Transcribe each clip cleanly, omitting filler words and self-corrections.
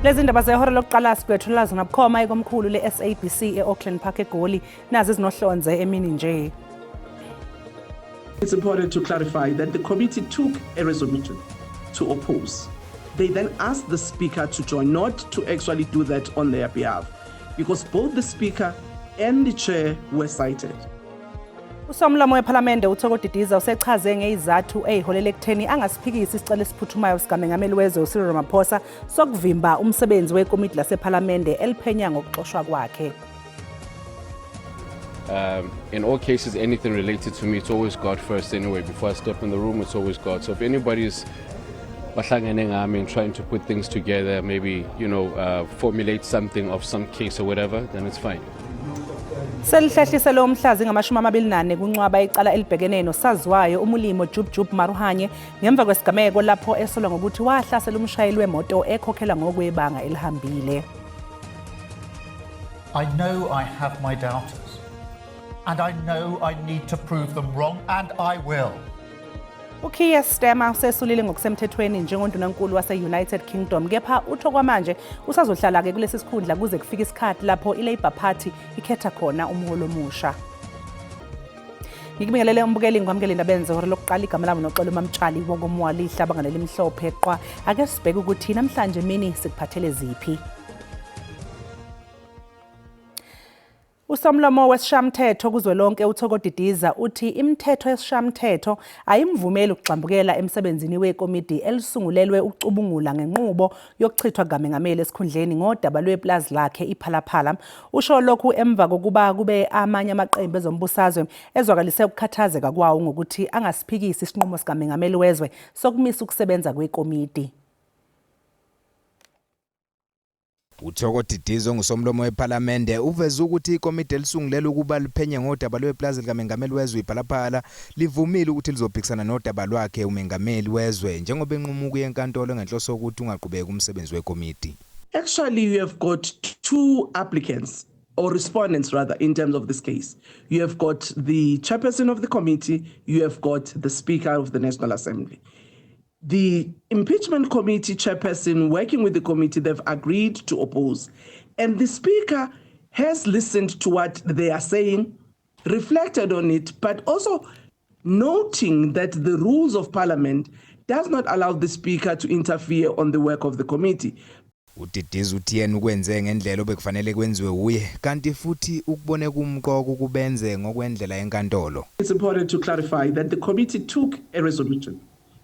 Lezi ndaba zehora lokuqala sikwethula zona bukhoma ikomkhulu le-SABC e-Auckland Park eGoli nazi zinohlonze emini nje. It's important to clarify that the committee took a resolution to oppose. They then asked the Speaker to join, not to actually do that on their behalf, because both the Speaker and the Chair were cited. Usomlomo wePhalamende uThoko Didiza usechaze ngezizathu eziholele ekutheni angasiphikisi isicelo esiphuthumayo sikaMengameli wezwe uCyril Ramaphosa sokuvimba umsebenzi wekomiti lasePhalamende eliphenya ngokuxoshwa kwakhe. In all cases, anything related to me, it's always God first anyway. Before I step in the room, it's always God. So if anybody's trying to put things together, maybe, formulate something of some case or whatever, then it's fine. Selihlehlise lo mhlazi ngama-24 kuncwaba icala elibhekene nosaziwayo umulimo Jubjub Maruhanye ngemva kwesigameko lapho esolwa ngokuthi wahlasela umshayeli wemoto ekhokhela ngokwebanga elihambile. I know I have my doubters, and I know I need to prove them wrong, and I will. Keir Starmer usesulile ngokusemthethweni njengondunankulu wase-United Kingdom, kepha utho kwamanje usazohlala-ke kulesi sikhundla kuze kufike isikhathi lapho i-Labour Party ikhetha khona umholo omusha. Ngikubingelele umbukeli ngwamukele indaba zehora lokuqala igama lami noxolo Mamtshali wokomwali ihlaba ngaleli mhlophe qwa. Ake sibheke ukuthi namhlanje mini sikuphathele ziphi. Usomlomo wesishamthetho kuzwelonke uThoko Didiza uthi imithetho yesishamthetho ayimvumeli ukugxambukela emsebenzini wekomiti elisungulelwe ucubungula ngenqubo yokuchithwa kaMengameli esikhundleni ngodaba lweplazi lakhe iPhalaphala. Usho lokhu emva kokuba kube amanye amaqembu ezombusazwe ezwakalise ukukhathazeka kwawo ngokuthi angasiphikisi isinqumo sikaMengameli wezwe sokumisa ukusebenza kwekomiti. uThoko Didiza ngusomlomo wePhalamende uveza ukuthi ikomiti elisungulele ukuba liphenye ngodaba lweplazi likaMengameli wezwe iPhalaphala livumile ukuthi lizophikisana nodaba lwakhe uMengameli wezwe njengoba enqumuko yenkantolo ngenhloso ukuthi ungaqhubeka umsebenzi wekomiti. Actually, you have got two applicants or respondents rather in terms of this case. You have got the chairperson of the committee, you have got the Speaker of the National Assembly. The impeachment committee chairperson working with the committee, they've agreed to oppose. And the Speaker has listened to what they are saying, reflected on it, but also noting that the rules of Parliament does not allow the Speaker to interfere on the work of the committee. uDidiza uthi yena ukwenze ngendlela obekufanele kwenziwe uye kanti futhi ukubone kumqoko kubenze ngokwendlela yenkantolo. It's important to clarify that the committee took a resolution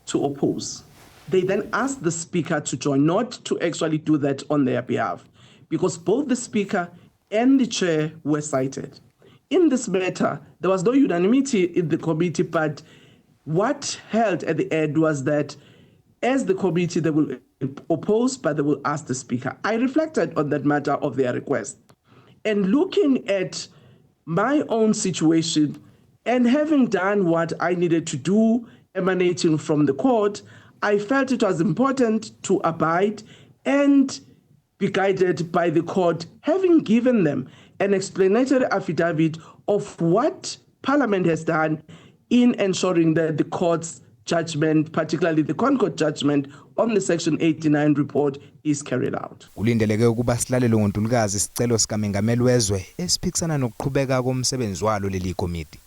to oppose. They then asked the Speaker to join, not to actually do that on their behalf, because both the Speaker and the Chair were cited. In this matter, there was no unanimity in the committee, but what held at the end was that as the committee, they will oppose, but they will ask the Speaker. I reflected on that matter of their request. And looking at my own situation and having done what I needed to do emanating from the court, I felt it was important to abide and be guided by the court, having given them an explanatory affidavit of what Parliament has done in ensuring that the court's judgment, particularly the Concord judgment on the Section 89 report, is carried out. Kulindeleke ukuba silalele ngoNtulukazi isicelo sikaMengameli wezwe esiphikisana nokuqhubeka komsebenzi walo leli komiti.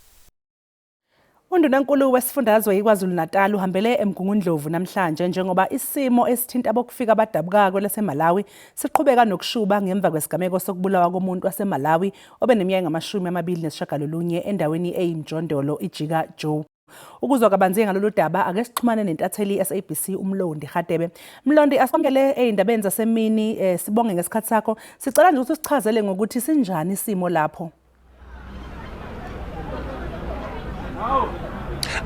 Undunankulu wesifundazwe iKwaZulu Natal uhambele eMgungundlovu namhlanje njengoba isimo esithinta abokufika abadabukako laseMalawi siqhubeka nokushuba ngemva kwesigameko sokubulawa komuntu waseMalawi obeneminyaka ama-29 endaweni eyimjondolo iJika Joe. Ukuzwa kabanzi ngalolu daba ake sixhumane nentatheli i-SABC uMlondi Radebe. Mlondi, asikwamukele ezindabeni zasemini, sibonge ngesikhathi sakho. Sicela nje ukuthi usichazele ngokuthi sinjani isimo lapho.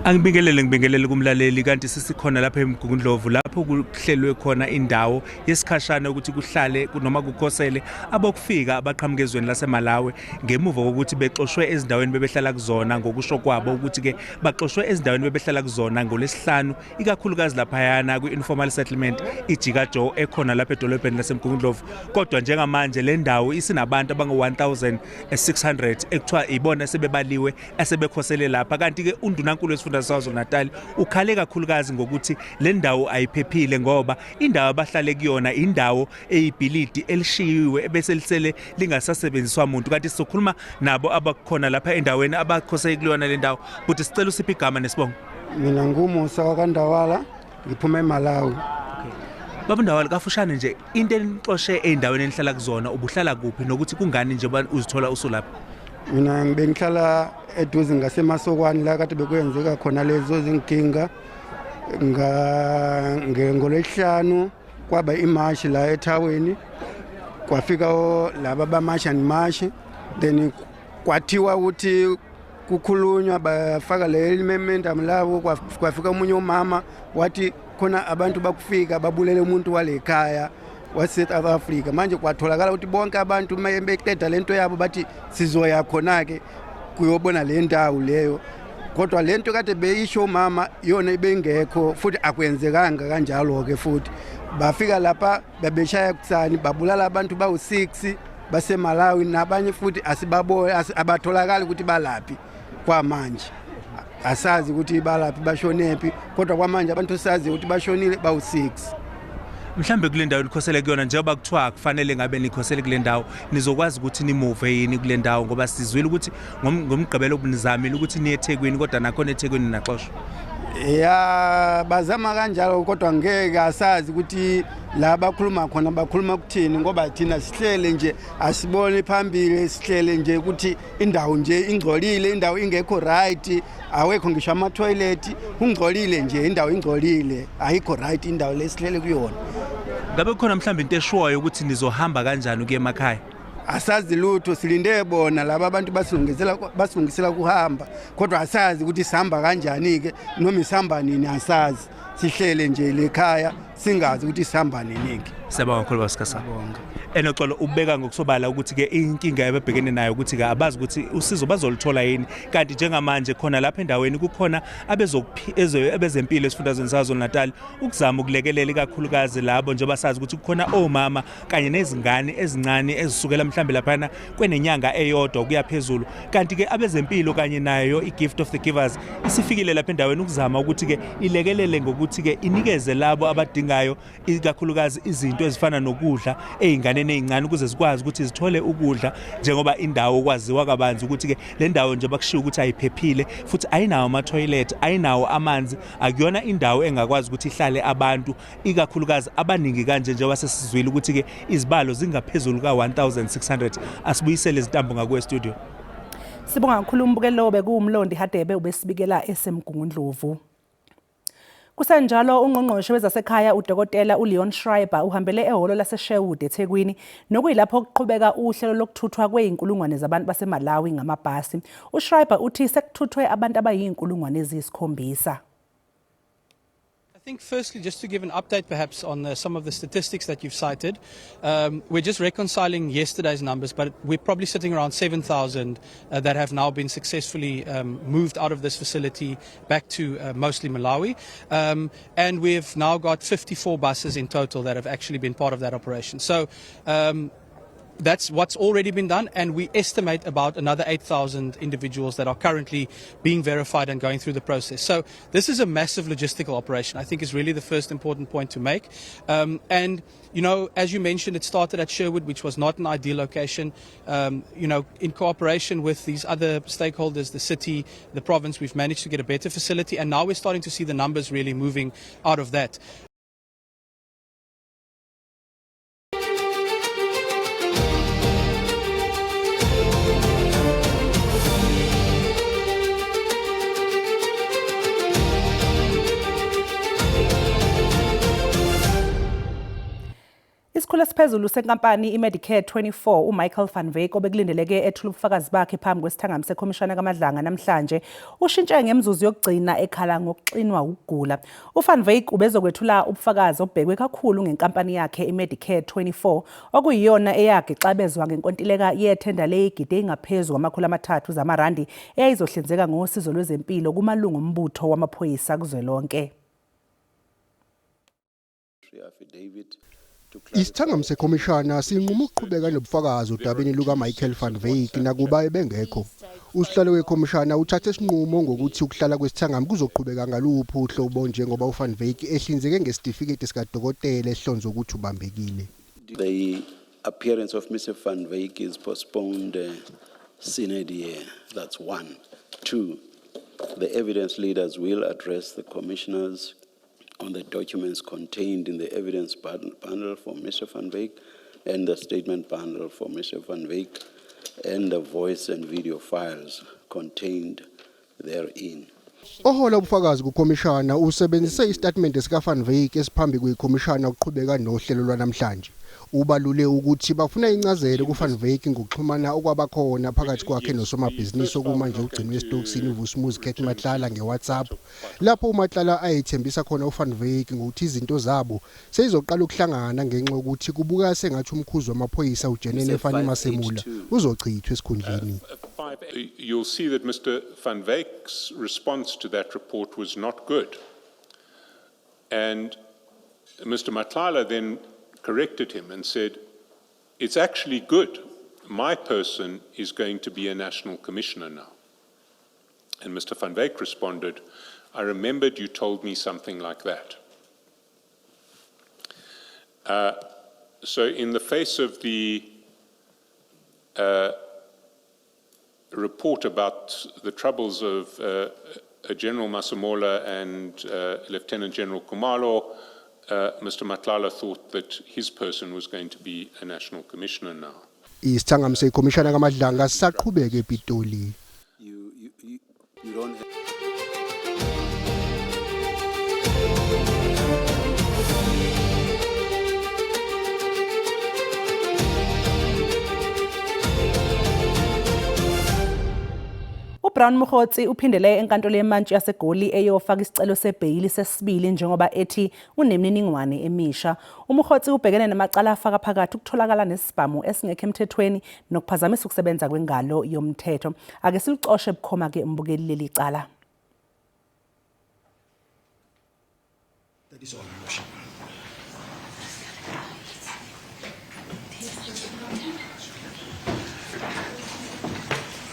Ngibingelele kumlaleli kanti sisikhona lapha eMgungundlovu lapho kuhlelwe khona indawo yesikhashana ukuthi kuhlale noma kukhosele abokufika abaqhamukezweni laseMalawi ngemuva kokuthi bexoshwe ezindaweni bebehlala kuzona ngokusho kwabo ukuthi ke baxoshwe ezindaweni bebehlala kuzona ngolesihlanu ikakhulukazi lapha yana ku-informal settlement iJika Joe ekhona lapha edolobheni laseMgungundlovu. Kodwa njengamanje le ndawo isinabantu abangu-1600 ekuthiwa ibona sebebaliwe esebekhosele lapha kanti ke undunankulu esifundazweni saKwaZulu-Natal ukhale kakhulukazi ngokuthi le ndawo ayiphephile ngoba indawo abahlale kuyona indawo eyibhilidi elishiyiwe ebese lisele lingasasebenziswa umuntu kanti sizokhuluma nabo abakhona lapha endaweni abakhoseke kulona le ndawo futhi sicela usiphe igama nesibongo. Mina nguMusa wakandawala ngiphuma eMalawi. Baba Ndawala kafushane nje into enixoshe endaweni enihlala kuzona ubuhlala kuphi nokuthi kungani nje uzithola usulapha? Mina bengihlala eduze ngaseMasokwane la kade bekwenzeka khona lezo zinkinga ngolesihlanu kwaba imashi la eThaweni kwafika laba bamasha nimashi then kwathiwa ukuthi kukhulunywa bafaka le memorandum labo kwafika umunye umama wathi khona abantu bakufika babulele umuntu wale ekhaya waseSouth Africa manje kwatholakala ukuthi bonke abantu beqeda lento yabo bathi sizoya khona ke kuyobona le ndawo leyo kodwa lento kade beyisho mama yona ibengekho futhi akwenzekanga kanjalo ke futhi bafika lapha bebeshaya kusani babulala abantu bawu6 baseMalawi nabanye futhi asibabone abatholakala ukuthi balaphi kwamanje asazi ukuthi balaphi bashonepi kodwa kwamanje abantu sazi ukuthi bashonile bawu6. Mhlambe kule ndawo likhosele kuyona njengoba kuthiwa kufanele ngabe nikhosele kule ndawo nizokwazi ukuthi nimove yini kule ndawo ngoba sizwile ukuthi ngomgqibelo obunizamile ukuthi niye eThekwini kodwa nakhona eThekwini naxoshwa. Ya bazama kanjalo kodwa ngeke asazi ukuthi la bakhuluma khona bakhuluma kuthini ngoba thina sihlele nje asibone phambili sihlele nje ukuthi indawo nje ingcolile indawo ingekho right awekho ngisho ama toilet ungcolile nje indawo ingcolile ayikho right indawo lesihlele kuyona. Ngabe khona mhlawumbe into eshoyo ukuthi nizohamba kanjani kuye emakhaya? Asazi lutho silinde bona laba abantu basilungisela kuhamba kodwa asazi ukuthi sihamba kanjani ke noma isihamba nini asazi sihlele nje lekhaya singazi ukuthi sihamba nini ke. Siyabonga kakhulu basikasa. Enoxolo ubeka ngokusobala ukuthi ke inkinga ebebhekene nayo ukuthi ke abazi ukuthi usizo bazolithola yini kanti njengamanje khona lapha endaweni kukhona abezempilo esifundazweni saKwaZulu-Natal ukuzama ukulekelela ikakhulukazi labo nje basazi ukuthi kukhona omama kanye nezingane ezincane ezisukela mhlambe laphana kwenenyanga eyodwa kuya phezulu kanti ke abezempilo kanye nayo igift of the givers isifikile lapha endaweni ukuzama ukuthi ke ilekelele ngokuthi ke inikeze labo abadingayo ikakhulukazi izinto ezifana nokudla ezingane ezincane ukuze zikwazi ukuthi zithole ukudla njengoba indawo kwaziwa kabanzi ukuthi ke le ndawo nje bakushiya ukuthi ayiphephile futhi ayinawo ama toilet ayinawo amanzi akuyona indawo engakwazi ukuthi ihlale abantu ikakhulukazi abaningi kanje njengoba sesizwile ukuthi ke izibalo zingaphezulu ka1600 asibuyisele izintambo ngakwe studio. Sibonga kakhulu umbukelo bekuwumlondi Hadebe ubesibikela esemgungundlovu. Kusenjalo ungqongqoshe wezasekhaya uDokotela uLeon Schreiber uhambele ehholo laseSherwood eThekwini nokuyilapho kuqhubeka uhlelo lokuthuthwa kweinkulungwane zabantu baseMalawi ngamabhasi. USchreiber uthi sekuthuthwe abantu abayinkulungwane eziyikhombisa. I think firstly, just to give an update perhaps on some of the statistics that you've cited, we're just reconciling yesterday's numbers, but we're probably sitting around 7,000 that have now been successfully moved out of this facility back to mostly Malawi. And we've now got 54 buses in total that have actually been part of that operation. So that's what's already been done, and we estimate about another 8,000 individuals that are currently being verified and going through the process. So this is a massive logistical operation, I think is really the first important point to make. And, you know, as you mentioned, it started at Sherwood, which was not an ideal location. You know, in cooperation with these other stakeholders, the city, the province, we've managed to get a better facility, and now we're starting to see the numbers really moving out of that. Isikhulu esiphezulu senkampani iMedicare 24 uMichael van Wyk obekulindeleke ethula ubufakazi bakhe phambi kwesithangami sekhomishana kaMadlanga namhlanje ushintshe ngemzuzu yokugcina ekhala ngokuxinwa ukugula. uVan Wyk ubezokwethula ubufakazi obhekwe kakhulu ngenkampani yakhe iMedicare 24 okuyiyona eyagixabezwa ngenkontileka yethenda leyigidi engaphezulu kwama300 zamarandi eyayizohlinzeka ngosizo lwezempilo kumalungu ombutho wamaphoyisa kuzwelonke. Isithangami sekhomishana sinquma ukuqhubeka nobufakazi udabeni luka Michael van Wyk nakuba ebengekho. Usihlalo wekhomishana uthathe isinqumo ngokuthi ukuhlala kwesithangami kuzoqhubeka ngaluphi uhlobo njengoba uVan Wyk ehlinzeke ngesitifiketi sikadokotela ehlonza ukuthi ubambekile. The appearance of Mr. Van Wyk is postponed sine die. That's one. Two, the evidence leaders will address the commissioners on the documents contained in the evidence bundle for Mr. Van Wyk and the statement bundle for Mr. Van Wyk and the voice and video files contained therein. Ohola ubufakazi kukhomishana usebenzise istatement sika Van Wyk esiphambi kwekhomishana ukuqhubeka nohlelo lwanamhlanje. Ubalule ukuthi bafuna incazelo kuVan Wyk ngokuxhumana okwabakhona phakathi kwakhe nosomabhizinisi okumanje ugcinwe esitokisini uVusumuzi Khethi Matlala ngeWhatsApp lapho uMatlala ayethembisa khona uVan Wyk ngokuthi izinto zabo seyizoqala ukuhlangana ngenxa yokuthi kubuka sengathi umkhuzi wamaphoyisa uJenene Fani Masemula uzochithwa esikhundleni. You'll see that Mr. Van Wyk's response to that report was not good. And Mr. Matlala then corrected him and said, it's actually good. My person is going to be a national commissioner now. And Mr. Van Wyk responded, I remembered you told me something like that. So in the face of the report about the troubles of General Masemola and Lieutenant General Khumalo, Mr. Matlala thought that his person was going to be a national commissioner now. Isithangami sekhomishana kaMadlanga saqhubeka ePitoli. You don't have uBrown Mokgotsi uphindele enkantolo yemantshi yaseGoli eyofaka isicelo sebhayili sesibili njengoba ethi unemininingwane emisha. uMokgotsi ubhekene namacala afaka phakathi ukutholakala nesibhamu esingekho emthethweni nokuphazamisa ukusebenza kwengalo yomthetho. Ake silicoshe bukhoma ke umbukeli leli cala.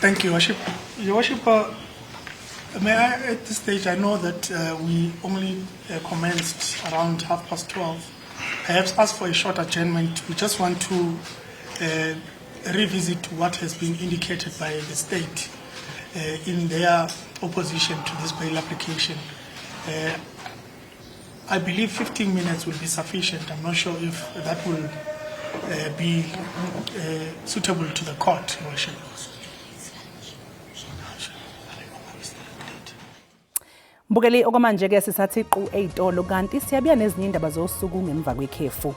Thank you, Worship. Your Worship, may I, at this stage, I know that we only commenced around 12:30. Perhaps ask for a short adjournment. We just want to revisit what has been indicated by the state in their opposition to this bail application. I believe 15 minutes will be sufficient. I'm not sure if that will be suitable to the court, Your Worship. Mbukeli okwamanje ke sisathi qu eyitolo kanti siyabiya nezinye indaba zosuku ngemva kwekhefu.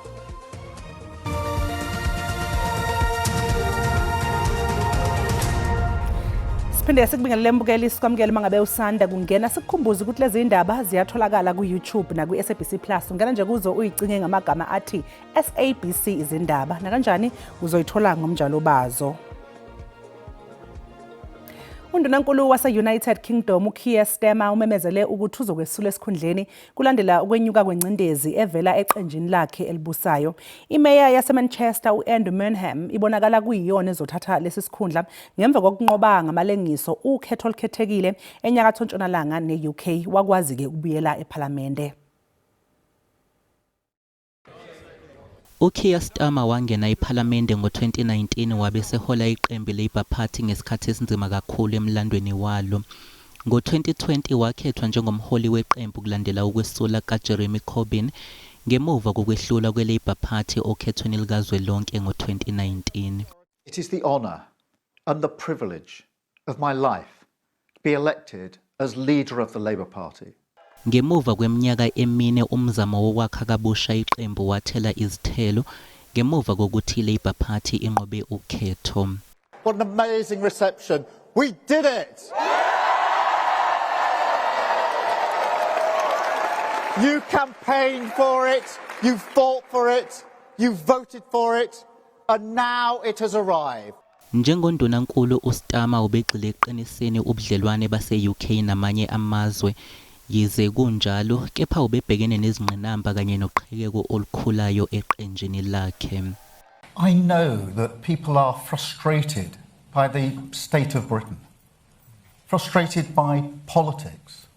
Siphinde sikubingelele mbukeli sikwamukele mangabe usanda kungena sikukhumbuza ukuthi lezi indaba ziyatholakala ku YouTube na ku SABC Plus. Ungena nje kuzo uyicinge ngamagama athi SABC izindaba na kanjani uzoyithola ngomnjalo bazo. Undunankulu wase-United Kingdom uKeir Starmer umemezele ukuthi uzokwesula esikhundleni kulandela ukwenyuka kwencindezi evela eqenjini lakhe elibusayo. Imeya yaseManchester uAndrew Murnham ibonakala kuyiyona ezothatha lesi sikhundla ngemva kokunqoba ngamalengiso ukhetho olukhethekile enyakatho ntshonalanga ne-UK wakwazi-ke ukubuyela ePhalamende. uKeir Starmer wangena ePhalamende ngo-2019 wabe sehola iqembu leLabour Party ngesikhathi esinzima kakhulu emlandweni walo. Ngo-2020 wakhethwa njengomholi weqembu kulandela ukwesula kaJeremy Corbyn ngemuva kokwehlula kweLabour Party okhethweni likazwelonke ngo-2019. It is the honour and the privilege of my life to be elected as leader of the Labour Party. Ngemuva kweminyaka emine umzamo wokwakha kabusha iqembu wathela izithelo ngemuva kokuthi iLabour Party inqobe ukhetho. What an amazing reception. We did it. You campaigned for it, you fought for it, you voted for it, and now it has arrived. Njengondunankulu uStarmer ubegxile eqiniseni ubudlelwane base-UK namanye amazwe. Yize kunjalo kepha ubebhekene nezingqinamba kanye noqhekeko olukhulayo eqenjini lakhe. I know that people are frustrated by the state of Britain. frustrated by politics,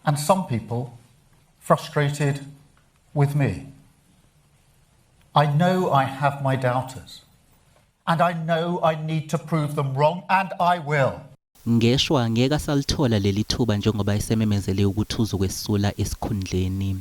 and some people frustrated with me. I know I have my doubters, and I know I need to prove them wrong, and I will. Ngeshwa ngeke asalithola leli thuba njengoba esememezele ukuthi uzokwesula esikhundleni.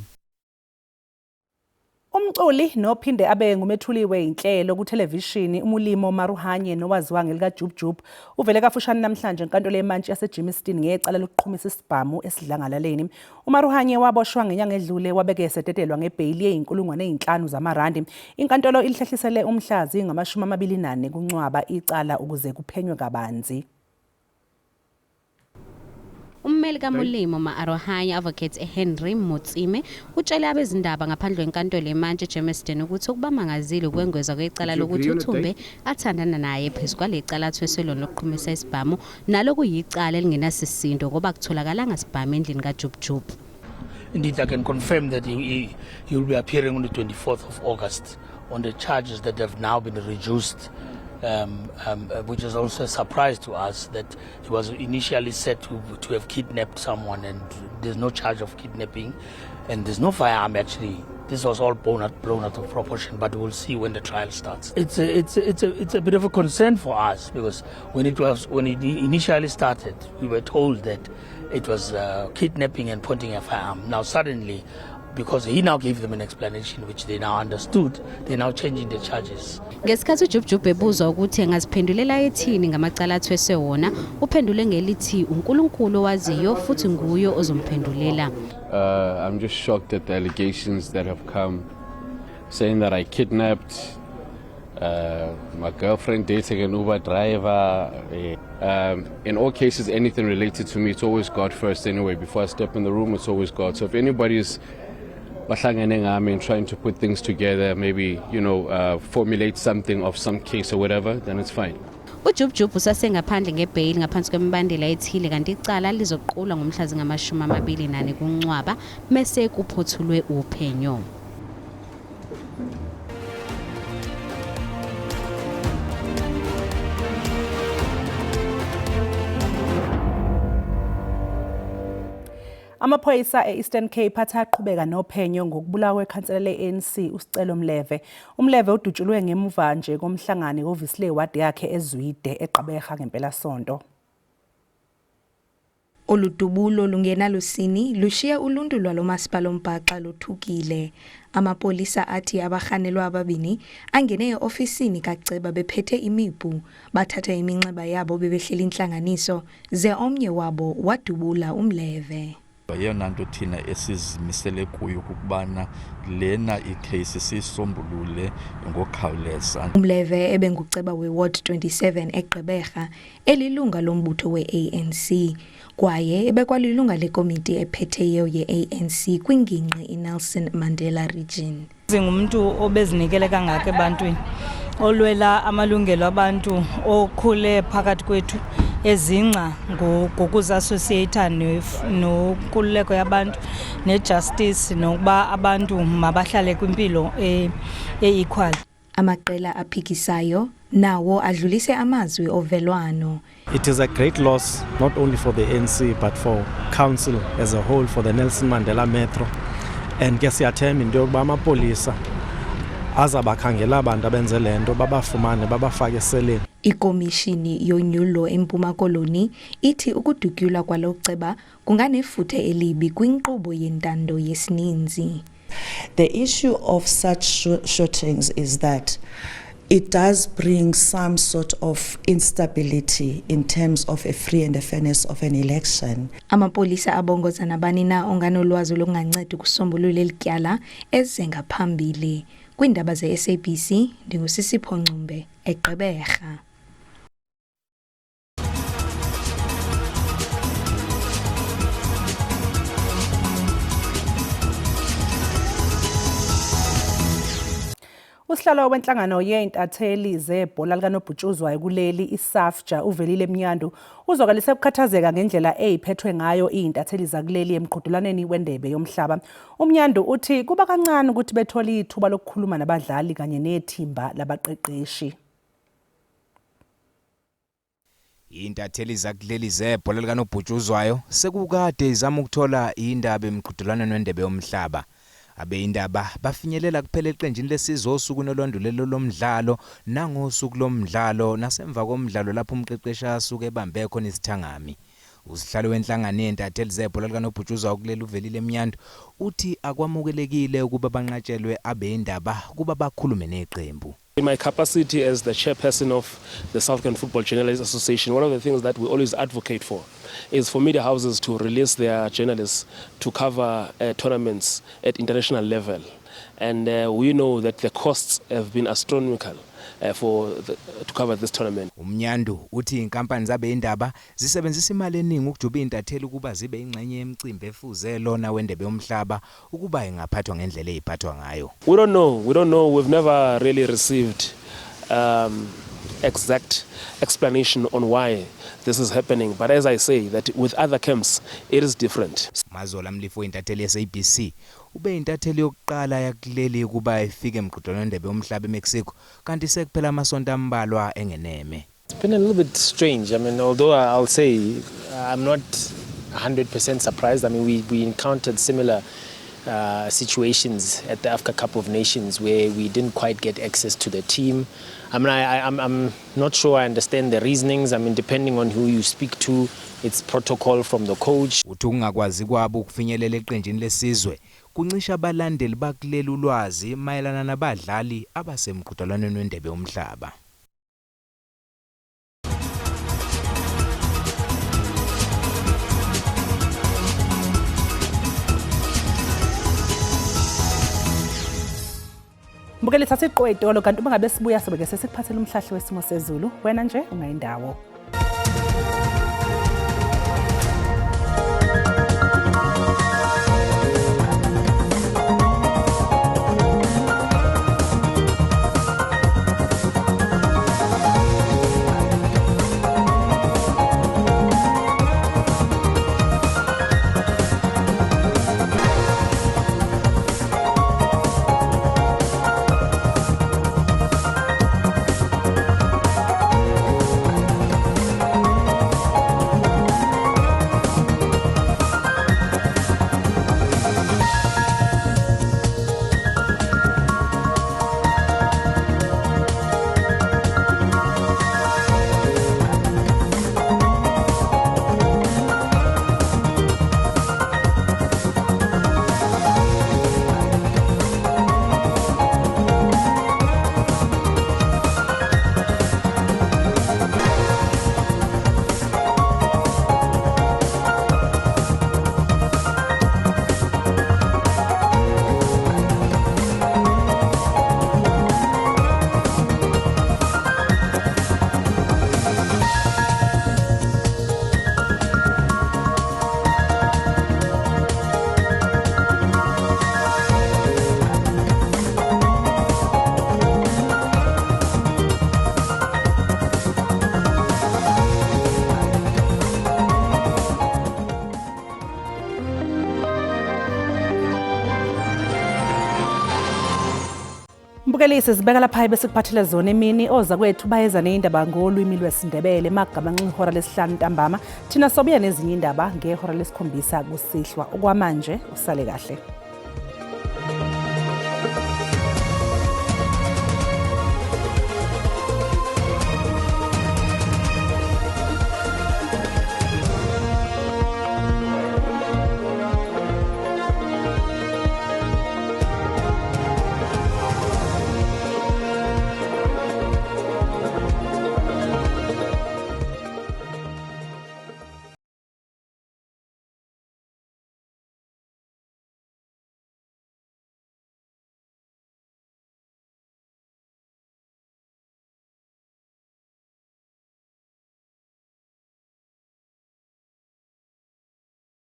Umculi nophinde abe ngumethuliwe inhlelo ku television uMulimo Maruhanye nowaziwa ngelika Jubjub uvele kafushane namhlanje enkantolo eMantshi yaseJimmiston ngecala lokuqhumisa isibhamu esidlangalaleni. uMaruhanye waboshwa ngenyanga edlule wabeke esetetelwa ngebhail ye5,000 zamarandi. Inkantolo ilihlehlisele umhlazi ngama24 kuNcwaba icala ukuze kuphenywe kabanzi. Ummeli kaMulimo Maruhanye Advocate Henry Motsime utshele abezindaba ngaphandle kwenkantolo eMantshi eJimmiston ukuthi ukubamangazile ukwengezwa kwecala lokuthi uThumbe athandana naye phezulu lecala athweselwe lokuqhumisa isibhamu nalo kuyicala elingenasisindo ngoba kutholakala ngasibhamu endlini kaJubjub. Indeed, I can confirm that he will be appearing on the 24th of August on the charges that have now been reduced. Which is also a surprise to us that he was initially said to have kidnapped someone, and there's no charge of kidnapping and there's no firearm actually. This was all blown out of proportion, but we'll see when the trial starts. It's a bit of a concern for us because when it initially started, we were told that it was kidnapping and pointing a firearm. Now suddenly, because he now gave them an explanation which they now understood, they're now changing the charges. Ngesikhathi uJubjub ebuzwa ukuthi engaziphendulela ethini ngamacala athweswe wona, uphendule ngelithi uNkulunkulu owaziyo futhi nguye ozomphendulela. I'm just shocked at the allegations that have come saying that I kidnapped my girlfriend dating an Uber driver. In all cases, anything related to me, it's always God first anyway. Before I step in the room, it's always God. So if anybody's and trying to put things together, maybe, formulate something of some case or whatever, then it's fine. uJubjub usasengaphandle ngebhail ngaphansi kwemibandela ethile kanti icala lizoqulwa ngomhlazi ngama24 kuNcwaba mase kuphothulwe uphenyo. Amaphoyisa e-Eastern Cape aqhubeka nophenyo ngokubulawa kwekhansela le-ANC uSicelo Mleve. UMleve udutshulwe ngemuva nje komhlangano ehhovisi lewadi yakhe eZwide eGqeberha ngempela sonto. Oludubulo lungena lusini lushiya uluntu lwalo masipala ombhaxa luthukile. Amapolisa athi abahanelwa ababini angene eofisini kaCeba bephethe imipu bathatha iminxeba yabo bebehlela inhlanganiso ze omnye wabo wadubula uMleve. Yeyona nto thina esizimisele kuyo ukubana lena icase sisombulule ngokukhawuleza. uMleve ebenguceba weWard 27 eGqeberha elilunga lombutho we-ANC kwaye ebekwalilunga lekomiti ephetheyo ye-ANC kwingingqi iNelson Mandela region. Ngumuntu obezinikele kangaka ebantwini olwela amalungelo abantu okhule phakathi kwethu ezingca ngokuzassociate nokululeko yabantu nejustice nokuba abantu mabahlale kwimpilo equal. Amaqela aphikisayo nawo adlulise amazwi ovelwano. It is a great loss not only for the ANC but for council as a whole, for the Nelson Mandela Metro, and ke siyathemba into yokuba amapolisa azabakhangela abantu abenze lento babafumane babafake eseleni. Ikomishini yonyulo eMpuma Koloni ithi ukudutyulwa kwalo ceba kunganefuthe elibi kwinkqubo yentando yesininzi. The issue of such shootings is that it does bring some sort of instability in terms of a free and a fairness of an election. Amapolisa abongoza nabani na onganolwazi lokunganceda ukusombulula elityala ezengaphambili. Kwindaba ze-SABC ndingusisipho Ncumbe eGqeberha. Usihlalo wenhlangano yeintatheli zebhola likanobhutshuzwayo kuleli iSAFJA uvelile Mnyandu uzokalise ukukhathazeka ngendlela eziphethwe ngayo izintatheli zakuleli emqhudelaneni wendebe yomhlaba. uMnyandu uthi kuba kancane ukuthi bethole ithuba lokukhuluma nabadlali kanye nethimba labaqeqeshi. Intatheli zakuleli zebhola likanobhutshuzwayo sekukade izama ukuthola indaba emqhudelwaneni wendebe yomhlaba. Abeindaba bafinyelela kuphela eqenjini lesizwe osukwini olwandulelo lomdlalo nangosuku lomdlalo nasemva komdlalo lapho umqeqeshi asuke ebambe khona isithangami. Usihlalo wenhlangano yentatheli zebhola likanobhutshuzwayo kuleli uvelile Mnyando uthi akwamukelekile ukuba banqatshelwe abeindaba kuba bakhulume neqembu. In my capacity as the chairperson of the South African Football Journalists Association, one of the things that we always advocate for is for media houses to release their journalists to cover tournaments at international level. And we know that the costs have been astronomical to cover this tournament. Umnyando uthi inkampani zabeindaba zisebenzisa imali eningi ukujuba intatheli ukuba zibe ingxenye yemicimbi efuze lona wendebe yomhlaba ukuba ingaphathwa ngendlela eziphathwa ngayo. We don't know. We've never really received exact explanation on why this is happening. But as I say, that with other camps, it is different. Mazola Mlifo intatheli ye-SABC ube intatheli yokuqala yakuleli kuba ifike emqhudelwaneni wendebe yomhlaba eMexico kanti sekuphela amasonto ambalwa engeneme. It's been a little bit strange. I mean, although I'll say I'm not 100% surprised. I mean, we encountered similar situations at the Africa Cup of Nations where we didn't quite get access to the team. I mean, I'm not sure I understand the reasonings. I mean, depending on who you speak to, it's protocol from the coach. Ukungakwazi kwabo ukufinyelela eqenjini lesizwe kuncisha abalandeli bakuleli ulwazi mayelana nabadlali abasemqhudelwaneni wendebe yomhlaba. Mbukeli thatha iqwetolo kanti uma ngabe sibuya sobe ke sesikuphathela umhlahlo wesimo sezulu wena nje ungayindawo. Mbukelisi sibeka lapha bese kuphathela zona emini oza kwethu bayeza neindaba ngolwimi lwesindebele magamanxa ihora lesihlanu ntambama thina sobuya nezinye indaba ngehora lesikhombisa kusihlwa okwamanje usale kahle.